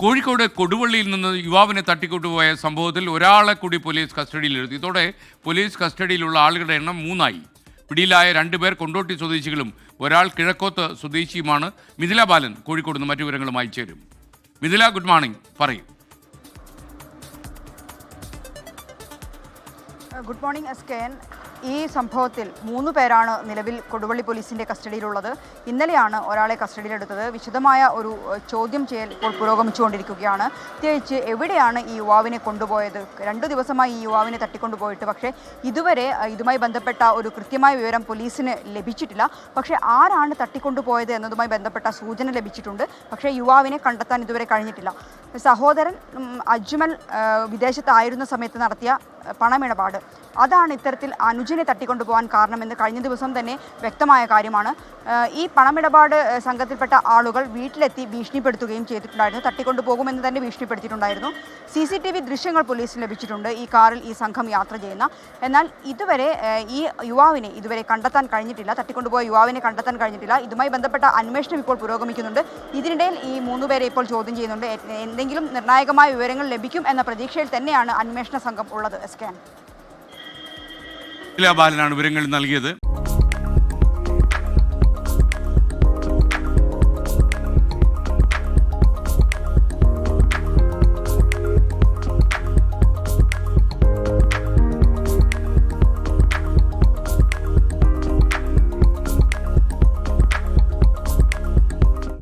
കോഴിക്കോട് കൊടുവള്ളിയിൽ നിന്ന് യുവാവിനെ തട്ടിക്കൊണ്ടുപോയ സംഭവത്തിൽ ഒരാളെ കൂടി പോലീസ് കസ്റ്റഡിയിലെടുത്തു. ഇതോടെ പോലീസ് കസ്റ്റഡിയിലുള്ള ആളുകളുടെ എണ്ണം 3 പിടിയിലായ 2 പേർ കൊണ്ടോട്ടി സ്വദേശികളും ഒരാൾ കിഴക്കോത്ത് സ്വദേശിയുമാണ്. മിഥില ബാലൻ കോഴിക്കോട് നിന്ന് മറ്റു വിവരങ്ങളുമായി ചേരും. മിഥില, ഗുഡ് മോർണിംഗ്, പറയൂ. Good morning SKN. ഈ സംഭവത്തിൽ 3 പേരാണ് നിലവിൽ കൊടുവള്ളി പോലീസിൻ്റെ കസ്റ്റഡിയിലുള്ളത്. ഇന്നലെയാണ് ഒരാളെ കസ്റ്റഡിയിലെടുത്തത്. വിശദമായ ഒരു ചോദ്യം ചെയ്യൽ ഇപ്പോൾ പുരോഗമിച്ചുകൊണ്ടിരിക്കുകയാണ്. പ്രത്യേകിച്ച് എവിടെയാണ് ഈ യുവാവിനെ കൊണ്ടുപോയത്? 2 ദിവസമായി ഈ യുവാവിനെ തട്ടിക്കൊണ്ടുപോയിട്ട്, പക്ഷേ ഇതുവരെ ഇതുമായി ബന്ധപ്പെട്ട ഒരു കൃത്യമായ വിവരം പോലീസിന് ലഭിച്ചിട്ടില്ല. പക്ഷേ ആരാണ് തട്ടിക്കൊണ്ടുപോയത് എന്നതുമായി ബന്ധപ്പെട്ട സൂചന ലഭിച്ചിട്ടുണ്ട്. പക്ഷേ യുവാവിനെ കണ്ടെത്താൻ ഇതുവരെ കഴിഞ്ഞിട്ടില്ല. സഹോദരൻ അജ്മൽ വിദേശത്തായിരുന്ന സമയത്ത് നടത്തിയ പണമിടപാട്, അതാണ് ഇത്തരത്തിൽ അനുജനെ തട്ടിക്കൊണ്ടുപോകാൻ കാരണമെന്ന് കഴിഞ്ഞ ദിവസം തന്നെ വ്യക്തമായ കാര്യമാണ്. ഈ പണമിടപാട് സംഘത്തിൽപ്പെട്ട ആളുകൾ വീട്ടിലെത്തി ഭീഷണിപ്പെടുത്തുകയും ചെയ്തിട്ടുണ്ടായിരുന്നു. തട്ടിക്കൊണ്ടുപോകുമെന്ന് തന്നെ ഭീഷണിപ്പെടുത്തിയിട്ടുണ്ടായിരുന്നു. CCTV ദൃശ്യങ്ങൾ പോലീസിന് ലഭിച്ചിട്ടുണ്ട് ഈ കാറിൽ ഈ സംഘം യാത്ര ചെയ്യുന്ന. എന്നാൽ ഇതുവരെ ഈ യുവാവിനെ ഇതുവരെ കണ്ടെത്താൻ കഴിഞ്ഞിട്ടില്ല. തട്ടിക്കൊണ്ടുപോയ യുവാവിനെ കണ്ടെത്താൻ കഴിഞ്ഞിട്ടില്ല. ഇതുമായി ബന്ധപ്പെട്ട അന്വേഷണം ഇപ്പോൾ പുരോഗമിക്കുന്നുണ്ട്. ഇതിനിടയിൽ ഈ 3 പേരെ ഇപ്പോൾ ചോദ്യം ചെയ്യുന്നുണ്ട്. എന്തെങ്കിലും നിർണായകമായ വിവരങ്ങൾ ലഭിക്കും എന്ന പ്രതീക്ഷയിൽ തന്നെയാണ് അന്വേഷണ സംഘം ഉള്ളത്. SKN ബാലനാണ് വിവരങ്ങൾ നൽകിയത്.